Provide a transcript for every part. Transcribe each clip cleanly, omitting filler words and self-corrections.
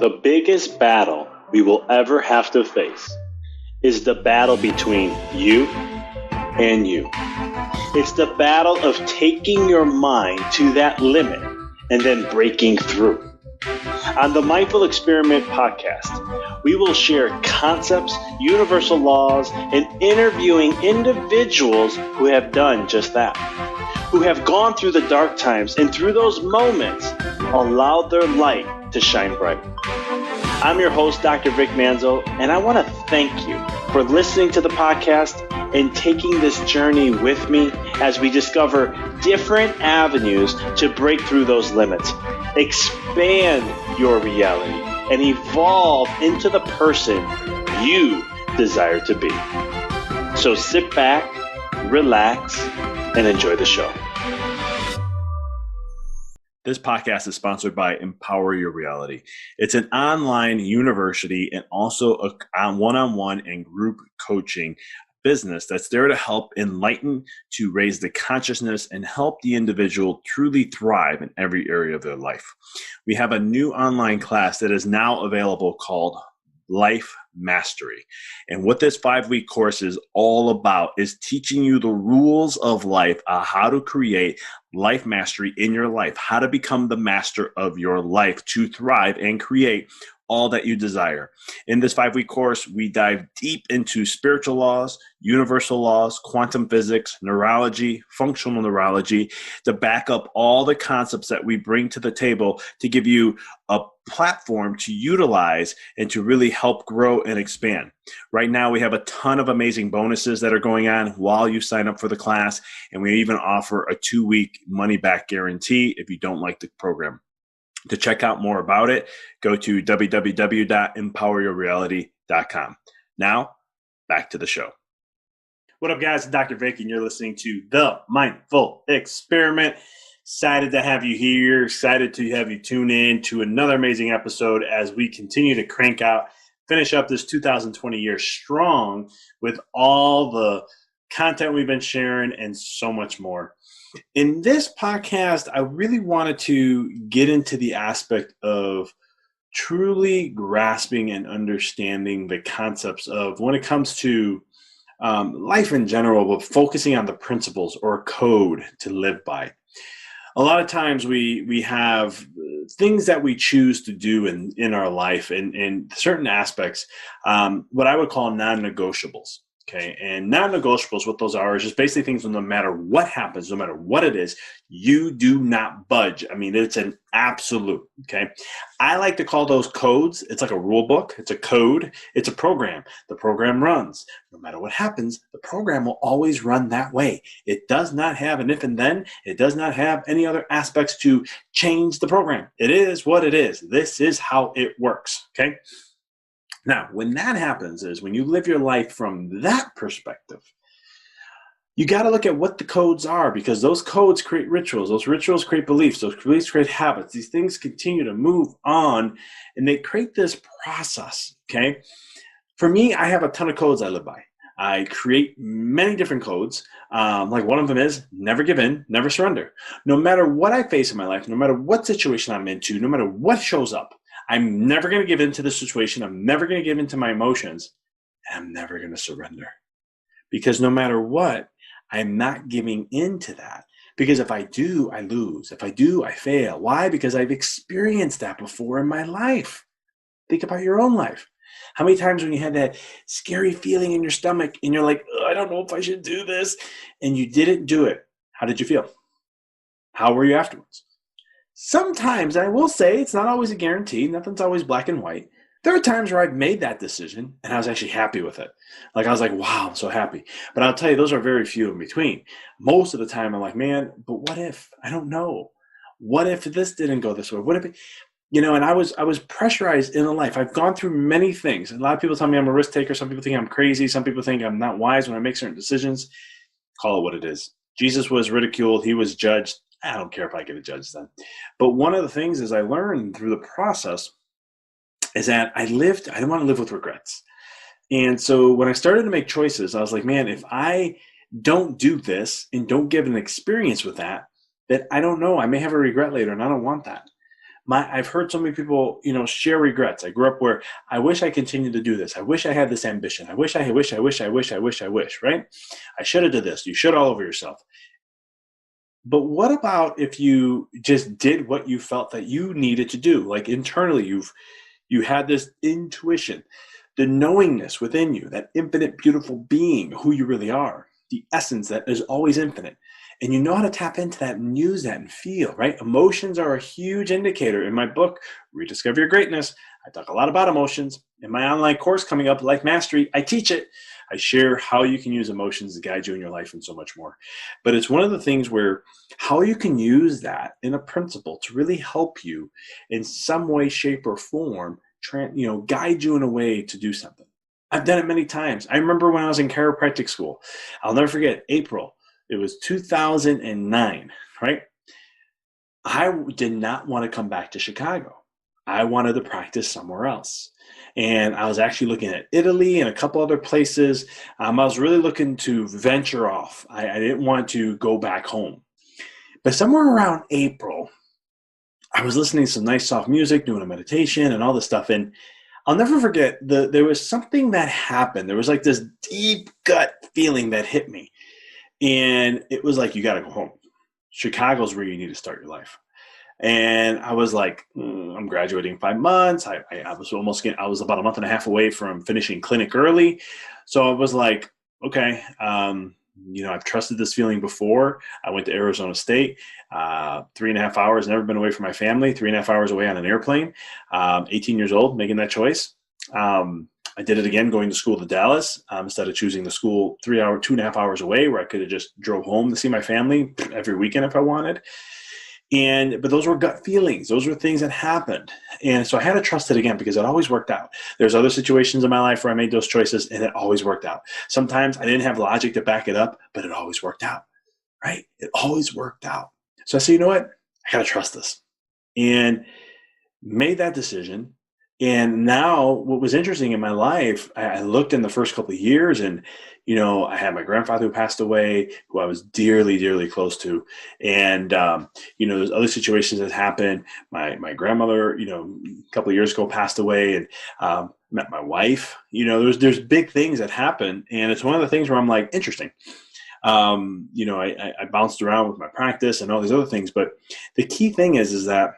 The biggest battle we will ever have to face is the battle between you and you. It's the battle of taking your mind to that limit and then breaking through. On the Mindful Experiment podcast, we will share concepts, universal laws, and interviewing individuals who have done just that, who have gone through the dark times and through those moments allowed their light to shine bright. I'm your host, Dr. Vic Manzo, and I want to thank you for listening to the podcast and taking this journey with me as we discover different avenues to break through those limits, expand your reality, and evolve into the person you desire to be. So sit back, relax, and enjoy the show. This podcast is sponsored by Empower Your Reality. It's an online university and also a one-on-one and group coaching business that's there to help enlighten, to raise the consciousness, and help the individual truly thrive in every area of their life. We have a new online class that is now available called Life Mastery. And what this 5-week course is all about is teaching you the rules of life, how to create life mastery in your life, how to become the master of your life to thrive and create all that you desire. In this 5-week course, we dive deep into spiritual laws, universal laws, quantum physics, neurology, functional neurology, to back up all the concepts that we bring to the table to give you a platform to utilize and to really help grow and expand. Right now, we have a ton of amazing bonuses that are going on while you sign up for the class, and we even offer a 2-week money-back guarantee if you don't like the program. To check out more about it, go to www.empoweryourreality.com. Now, back to the show. What up, guys? It's Dr. Vic, and you're listening to The Mindful Experiment. Excited to have you here. Excited to have you tune in to another amazing episode as we continue to finish up this 2020 year strong with all the content we've been sharing and so much more. In this podcast, I really wanted to get into the aspect of truly grasping and understanding the concepts of when it comes to life in general, but focusing on the principles or code to live by. A lot of times we have things that we choose to do in our life and in certain aspects, what I would call non-negotiables. Okay, and non-negotiables, what those are is just basically things no matter what happens, no matter what it is, you do not budge. I mean, it's an absolute, okay? I like to call those codes. It's like a rule book. It's a code. It's a program. The program runs. No matter what happens, the program will always run that way. It does not have an if and then. It does not have any other aspects to change the program. It is what it is. This is how it works, okay? Now, when that happens is when you live your life from that perspective, you got to look at what the codes are, because those codes create rituals. Those rituals create beliefs. Those beliefs create habits. These things continue to move on, and they create this process, okay? For me, I have a ton of codes I live by. I create many different codes. Like one of them is never give in, never surrender. No matter what I face in my life, no matter what situation I'm into, no matter what shows up, I'm never going to give in to the situation. I'm never going to give in to my emotions. And I'm never going to surrender. Because no matter what, I'm not giving in to that. Because if I do, I lose. If I do, I fail. Why? Because I've experienced that before in my life. Think about your own life. How many times when you had that scary feeling in your stomach and you're like, I don't know if I should do this, and you didn't do it, how did you feel? How were you afterwards? Sometimes, I will say, it's not always a guarantee. Nothing's always black and white. There are times where I've made that decision and I was actually happy with it. Like I was like, wow, I'm so happy. But I'll tell you, those are very few in between. Most of the time I'm like, man, but what if? I don't know. What if this didn't go this way? What if it, and I was pressurized in life. I've gone through many things. A lot of people tell me I'm a risk taker. Some people think I'm crazy. Some people think I'm not wise when I make certain decisions. Call it what it is. Jesus was ridiculed. He was judged. I don't care if I get a judge then. But one of the things is I learned through the process is that I didn't want to live with regrets. And so when I started to make choices, I was like, man, if I don't do this and don't give an experience with that I don't know, I may have a regret later, and I don't want that. I've heard so many people, share regrets. I grew up where I wish I continued to do this. I wish I had this ambition. I wish, right? I should have did this. You should all over yourself. But what about if you just did what you felt that you needed to do? Like internally, you had this intuition, the knowingness within you, that infinite, beautiful being, who you really are, the essence that is always infinite. And you know how to tap into that and use that and feel, right? Emotions are a huge indicator. In my book, Rediscover Your Greatness, I talk a lot about emotions. In my online course coming up, Life Mastery, I teach it. I share how you can use emotions to guide you in your life and so much more. But it's one of the things where how you can use that in a principle to really help you in some way, shape, or form, guide you in a way to do something. I've done it many times. I remember when I was in chiropractic school, I'll never forget, April, it was 2009, right? I did not want to come back to Chicago. I wanted to practice somewhere else. And I was actually looking at Italy and a couple other places. I was really looking to venture off. I didn't want to go back home. But somewhere around April, I was listening to some nice soft music, doing a meditation and all this stuff. And I'll never forget, there was something that happened. There was like this deep gut feeling that hit me. And it was like, you got to go home. Chicago's where you need to start your life. And I was like, I'm graduating in 5 months. I was about a month and a half away from finishing clinic early. So I was like, okay, I've trusted this feeling before. I went to Arizona State, 3.5 hours, never been away from my family, 3.5 hours away on an airplane, 18 years old, making that choice. I did it again, going to school to Dallas, instead of choosing the school 2.5 hours away, where I could have just drove home to see my family every weekend if I wanted. But those were gut feelings. Those were things that happened. And so I had to trust it again because it always worked out. There's other situations in my life where I made those choices and it always worked out. Sometimes I didn't have logic to back it up, but it always worked out, right? It always worked out. So I said, you know what? I got to trust this. And made that decision. And now what was interesting in my life, I looked in the first couple of years and, I had my grandfather who passed away, who I was dearly, dearly close to. And, there's other situations that happened. My grandmother, a couple of years ago passed away, and met my wife. There's big things that happen. And it's one of the things where I'm like, interesting. I bounced around with my practice and all these other things. But the key thing is that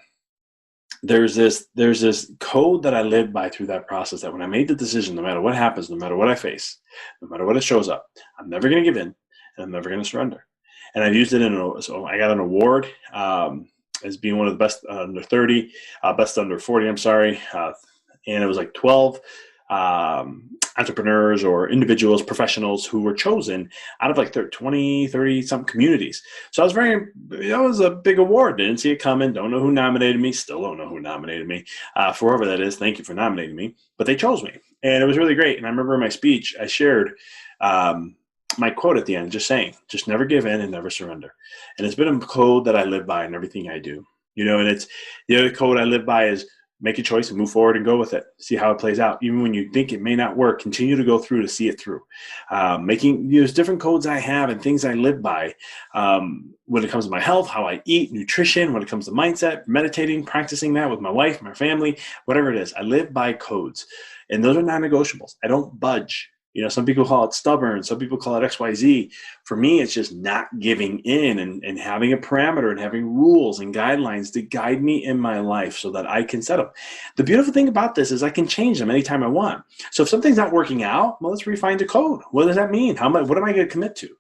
there's this code that I lived by through that process, that when I made the decision, no matter what happens, no matter what I face, no matter what it shows up, I'm never going to give in and I'm never going to surrender. And I've used it so I got an award as being one of the best under 30, best under 40, I'm sorry. And it was like 12 entrepreneurs or individuals, professionals who were chosen out of like 20, 30 some communities. So that was a big award. Didn't see it coming. Don't know who nominated me. Still don't know who nominated me. For whoever that is, thank you for nominating me. But they chose me. And it was really great. And I remember in my speech, I shared my quote at the end, just saying, just never give in and never surrender. And it's been a code that I live by in everything I do. And it's the other code I live by is make a choice and move forward and go with it. See how it plays out. Even when you think it may not work, continue to go through to see it through. There's different codes I have and things I live by when it comes to my health, how I eat, nutrition, when it comes to mindset, meditating, practicing that with my wife, my family, whatever it is. I live by codes. And those are non-negotiables. I don't budge. Some people call it stubborn. Some people call it XYZ. For me, it's just not giving in and having a parameter and having rules and guidelines to guide me in my life so that I can set them. The beautiful thing about this is I can change them anytime I want. So if something's not working out, well, let's refine the code. What does that mean? What am I going to commit to?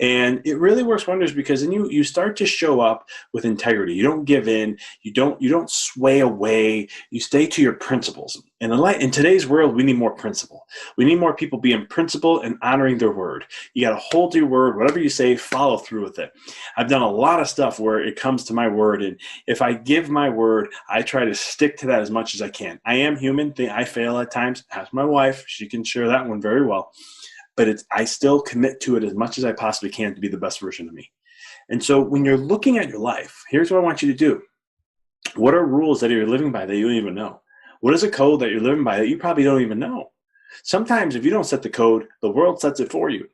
And it really works wonders because then you start to show up with integrity. You don't give in. You don't sway away. You stay to your principles. And in today's world, we need more principle. We need more people being principled and honoring their word. You got to hold your word. Whatever you say, follow through with it. I've done a lot of stuff where it comes to my word. And if I give my word, I try to stick to that as much as I can. I am human. I fail at times. Ask my wife. She can share that one very well. But I still commit to it as much as I possibly can to be the best version of me. And so when you're looking at your life, here's what I want you to do. What are rules that you're living by that you don't even know? What is a code that you're living by that you probably don't even know? Sometimes if you don't set the code, the world sets it for you.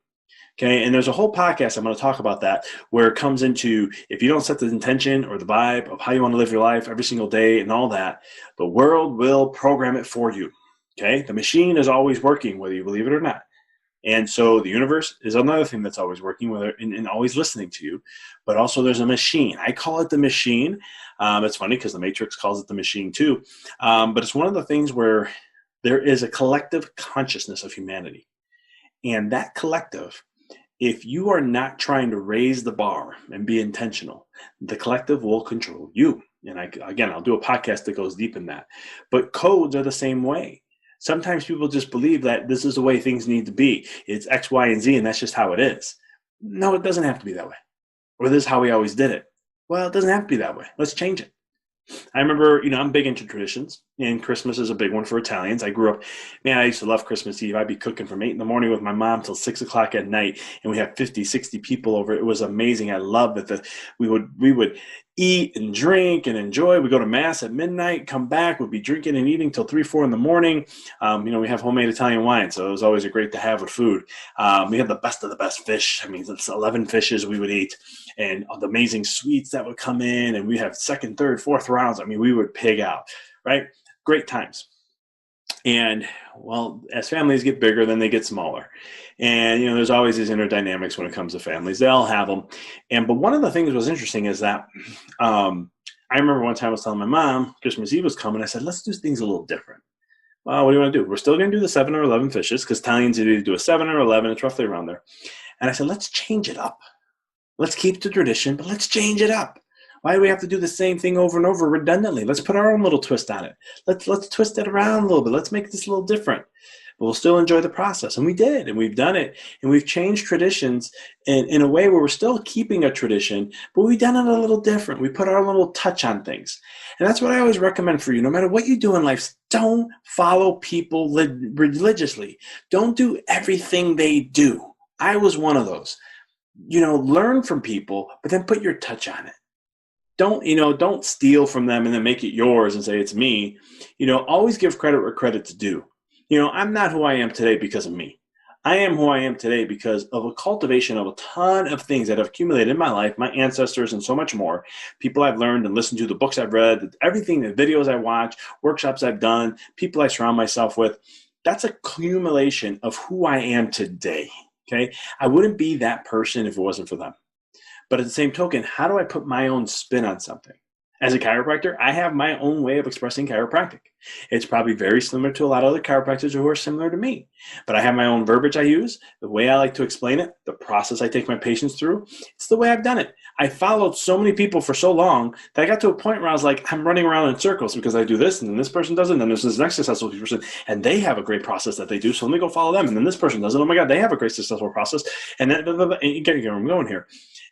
Okay. And there's a whole podcast I'm going to talk about that, where it comes into, if you don't set the intention or the vibe of how you want to live your life every single day and all that, the world will program it for you. Okay. The machine is always working, whether you believe it or not. And so the universe is another thing that's always working, whether and always listening to you. But also there's a machine. I call it the machine. It's funny because the Matrix calls it the machine too. But it's one of the things where there is a collective consciousness of humanity. And that collective, if you are not trying to raise the bar and be intentional, the collective will control you. And again, I'll do a podcast that goes deep in that. But codes are the same way. Sometimes people just believe that this is the way things need to be. It's X, Y, and Z, and that's just how it is. No, it doesn't have to be that way. Or this is how we always did it. Well, it doesn't have to be that way. Let's change it. I remember, I'm big into traditions, and Christmas is a big one for Italians. I grew up, man, I used to love Christmas Eve. I'd be cooking from 8 in the morning with my mom till 6 o'clock at night, and we had 50, 60 people over. It was amazing. I loved it. We would eat and drink and enjoy. We'd go to mass at midnight, come back, we'd be drinking and eating till 3, 4 in the morning. We have homemade Italian wine, so it was always a great to have with food. We had the best of the best fish. I mean, it's 11 fishes we would eat, and the amazing sweets that would come in, and we have second, third, fourth rounds. I mean, we would pig out, right? Great times. And well, as families get bigger, then they get smaller. And, there's always these inner dynamics when it comes to families. They all have them. But one of the things that was interesting is that I remember one time I was telling my mom, Christmas Eve was coming. I said, let's do things a little different. Well, what do you want to do? We're still going to do the 7 or 11 fishes, because Italians either do a 7 or 11. It's roughly around there. And I said, let's change it up. Let's keep the tradition, but let's change it up. Why do we have to do the same thing over and over redundantly? Let's put our own little twist on it. Let's twist it around a little bit. Let's make this a little different. But we'll still enjoy the process. And we did, and we've done it. And we've changed traditions in a way where we're still keeping a tradition, but we've done it a little different. We put our little touch on things. And that's what I always recommend for you. No matter what you do in life, don't follow people religiously. Don't do everything they do. I was one of those. Learn from people, but then put your touch on it. Don't steal from them and then make it yours and say it's me. Always give credit where credit's due. I'm not who I am today because of me. I am who I am today because of a cultivation of a ton of things that have accumulated in my life, my ancestors, and so much more. People I've learned and listened to, the books I've read, everything, the videos I watch, workshops I've done, people I surround myself with. That's a accumulation of who I am today. Okay. I wouldn't be that person if it wasn't for them. But at the same token, how do I put my own spin on something? As a chiropractor, I have my own way of expressing chiropractic. It's probably very similar to a lot of other chiropractors who are similar to me. But I have my own verbiage I use, the way I like to explain it, the process I take my patients through. It's the way I've done it. I followed so many people for so long that I got to a point where I was like, I'm running around in circles because I do this, and then this person does it, and then there's this next successful person, and they have a great process that they do, so let me go follow them. And then this person does it. Oh my God, they have a great successful process. And then, and you get where I'm going here.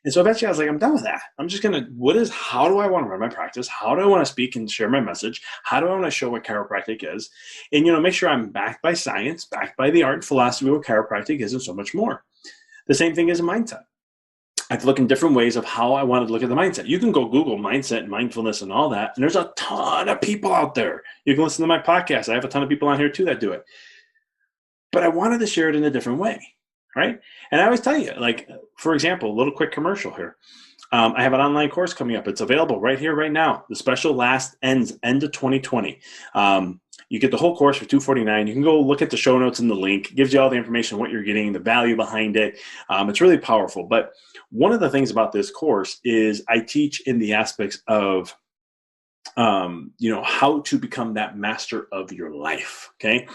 And so eventually I was like, I'm done with that. I'm just going to, how do I want to run my practice? How do I want to speak and share my message? How do I want to show what chiropractic is? And, make sure I'm backed by science, backed by the art and philosophy of what chiropractic is, and so much more. The same thing as a mindset. I have to look in different ways of how I want to look at the mindset. You can go Google mindset and mindfulness and all that. And there's a ton of people out there. You can listen to my podcast. I have a ton of people on here too that do it. But I wanted to share it in a different way. Right. And I always tell you, like, for example, a little quick commercial here. I have an online course coming up. It's available right here, right now. The special ends end of 2020. You get the whole course for $249. You can go look at the show notes and the link. It gives you all the information, what you're getting, the value behind it. It's really powerful. But one of the things about this course is I teach in the aspects of how to become that master of your life. Okay.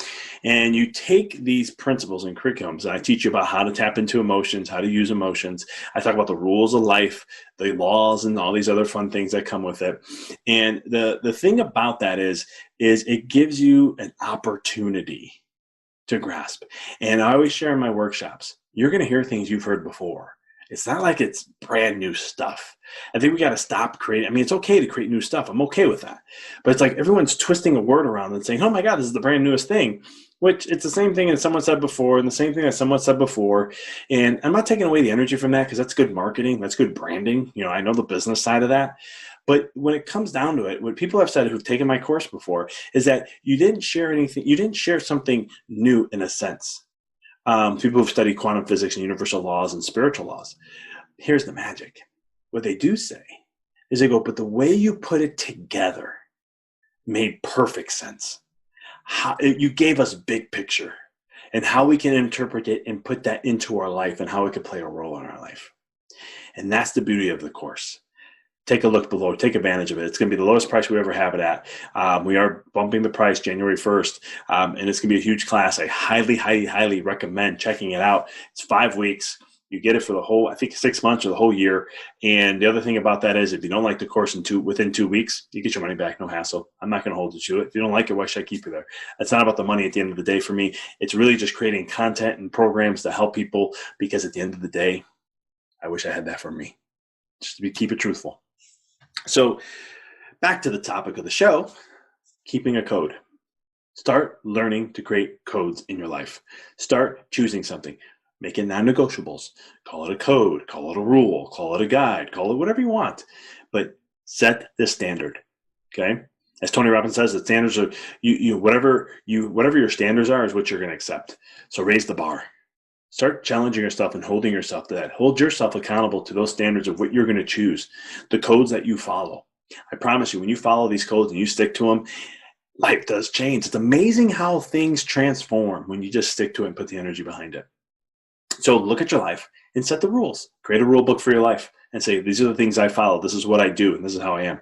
And you take these principles and curriculums, and I teach you about how to tap into emotions, how to use emotions. I talk about the rules of life, the laws, and all these other fun things that come with it. And the thing about that is it gives you an opportunity to grasp. And I always share in my workshops, you're going to hear things you've heard before. It's not like it's brand new stuff. I think we got to stop creating. I mean, it's okay to create new stuff. I'm okay with that. But it's like everyone's twisting a word around and saying, oh my God, this is the brand newest thing, which it's the same thing that someone said before and the same thing that someone said before. And I'm not taking away the energy from that because that's good marketing. That's good branding. I know the business side of that. But when it comes down to it, what people have said who've taken my course before is that you didn't share anything. You didn't share something new in a sense. people who've studied quantum physics and universal laws and spiritual laws. Here's the magic. What they do say is they go, but the way you put it together made perfect sense. You gave us big picture and how we can interpret it and put that into our life and how it could play a role in our life. And that's the beauty of the course. Take a look below. Take advantage of it. It's going to be the lowest price we ever have it at. We are bumping the price January 1st, and it's going to be a huge class. I highly, highly, highly recommend checking it out. It's 5 weeks. You get it for the whole, I think, 6 months or the whole year. And the other thing about that is if you don't like the course within 2 weeks, you get your money back, no hassle. I'm not going to hold you to it. If you don't like it, why should I keep you there? It's not about the money at the end of the day for me. It's really just creating content and programs to help people, because at the end of the day, I wish I had that for me. Just to keep it truthful. So back to the topic of the show, keeping a code. Start learning to create codes in your life. Start choosing something. Make it non-negotiables. Call it a code, call it a rule, call it a guide, call it whatever you want. But set the standard, okay? As Tony Robbins says, the standards are whatever your standards are is what you're going to accept. So raise the bar. Start challenging yourself and holding yourself to that. Hold yourself accountable to those standards of what you're going to choose, the codes that you follow. I promise you, when you follow these codes and you stick to them, life does change. It's amazing how things transform when you just stick to it and put the energy behind it. So look at your life and set the rules. Create a rule book for your life and say, these are the things I follow. This is what I do, and this is how I am.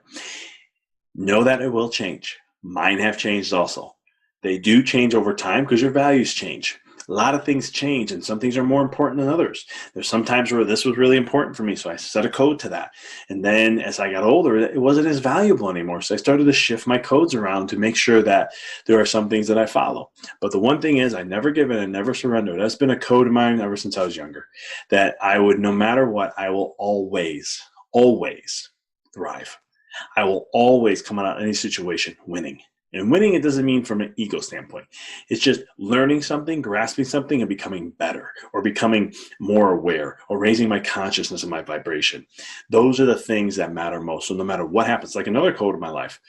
Know that it will change. Mine have changed also. They do change over time because your values change. A lot of things change, and some things are more important than others. There's some times where this was really important for me, so I set a code to that. And then as I got older, it wasn't as valuable anymore. So I started to shift my codes around to make sure that there are some things that I follow. But the one thing is, I never give in and never surrender. That's been a code of mine ever since I was younger, that I would, no matter what, I will always, always thrive. I will always come out of any situation winning. And winning, it doesn't mean from an ego standpoint. It's just learning something, grasping something, and becoming better, or becoming more aware, or raising my consciousness and my vibration. Those are the things that matter most. So no matter what happens, like another code of my life,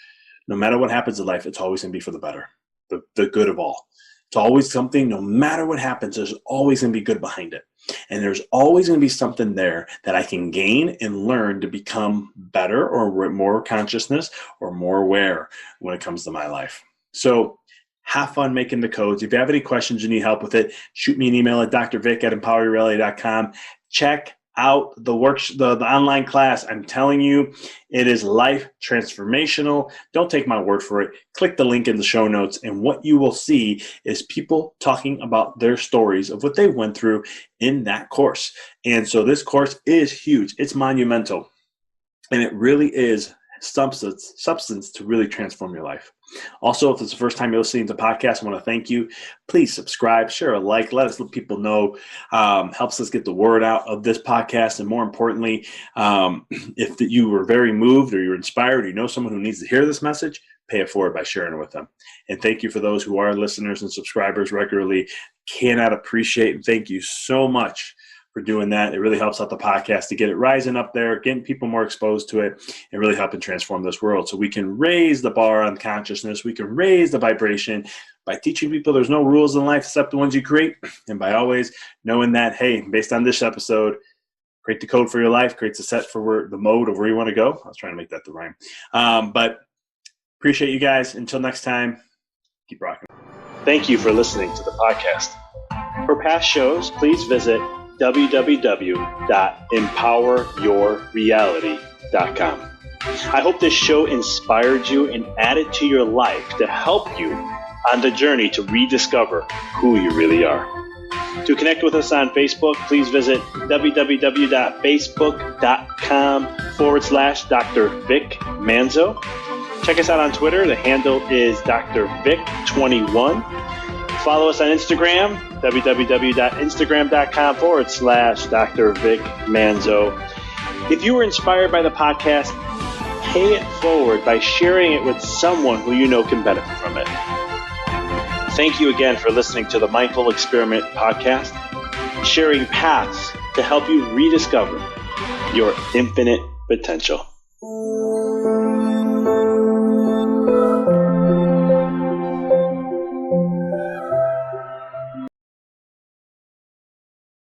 no matter what happens in life, it's always going to be for the better, the good of all. It's always something, no matter what happens, there's always going to be good behind it. And there's always going to be something there that I can gain and learn to become better, or more consciousness, or more aware when it comes to my life. So have fun making the codes. If you have any questions, you need help with it, shoot me an email at drvic@empoweryourreality.com. Check out the online class. I'm telling you, it is life transformational. Don't take my word for it. Click the link in the show notes, and what you will see is people talking about their stories of what they went through in that course. And so this course is huge. It's monumental, and it really is substance to really transform your life. Also, if it's the first time you're listening to the podcast, I want to thank you. Please subscribe, share a like, let us let people know. Helps us get the word out of this podcast. And more importantly, if you were very moved, or you're inspired, or you know someone who needs to hear this message, pay it forward by sharing it with them. And thank you for those who are listeners and subscribers regularly. Cannot appreciate and thank you so much for doing that. It really helps out the podcast to get it rising up there, getting people more exposed to it, and really helping transform this world. So we can raise the bar on consciousness. We can raise the vibration by teaching people there's no rules in life except the ones you create. And by always knowing that, hey, based on this episode, create the code for your life, creates a set for the mode of where you want to go. I was trying to make that the rhyme. But appreciate you guys. Until next time, keep rocking. Thank you for listening to the podcast. For past shows, please visit www.empoweryourreality.com. I hope this show inspired you and added to your life to help you on the journey to rediscover who you really are. To connect with us on Facebook, please visit www.facebook.com/Dr. Vic Manzo. Check us out on Twitter. The handle is Dr. Vic21. Follow us on Instagram, www.instagram.com/Dr. Vic Manzo. If you were inspired by the podcast, pay it forward by sharing it with someone who you know can benefit from it. Thank you again for listening to the Mindful Experiment podcast, sharing paths to help you rediscover your infinite potential.